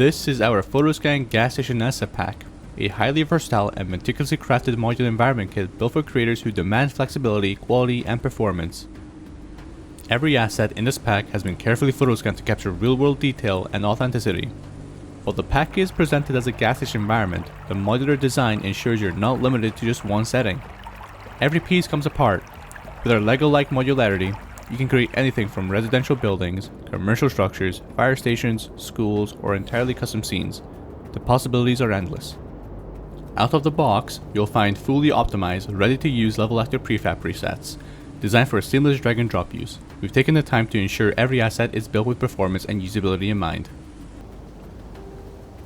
This is our Photoscanned gas station asset pack, a highly versatile and meticulously crafted modular environment kit built for creators who demand flexibility, quality, and performance. Every asset in this pack has been carefully photoscanned to capture real-world detail and authenticity. While the pack is presented as a gas station environment, the modular design ensures you're not limited to just one setting. Every piece comes apart. With our Lego-like modularity, you can create anything from residential buildings, commercial structures, fire stations, schools, or entirely custom scenes. The possibilities are endless. Out of the box, you'll find fully optimized, ready-to-use level-active prefab presets, designed for a seamless drag-and-drop use. We've taken the time to ensure every asset is built with performance and usability in mind.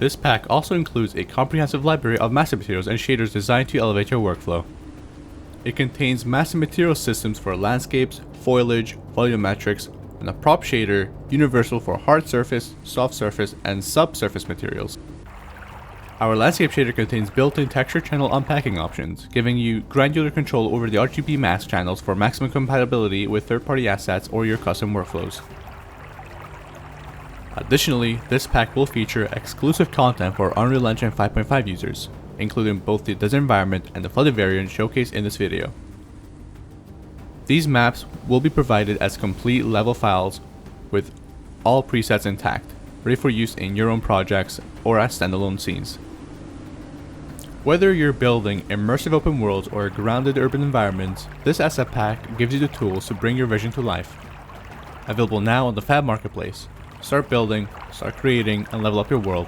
This pack also includes a comprehensive library of massive materials and shaders designed to elevate your workflow. It contains massive material systems for landscapes, foliage, volumetrics, and a prop shader universal for hard surface, soft surface, and subsurface materials. Our landscape shader contains built-in texture channel unpacking options, giving you granular control over the RGB mask channels for maximum compatibility with third-party assets or your custom workflows. Additionally, this pack will feature exclusive content for Unreal Engine 5.5 users, including both the desert environment and the flooded variant showcased in this video. These maps will be provided as complete level files with all presets intact, ready for use in your own projects or as standalone scenes. Whether you're building immersive open worlds or grounded urban environments, this asset pack gives you the tools to bring your vision to life. Available now on the FAB marketplace. Start building, start creating, and level up your world.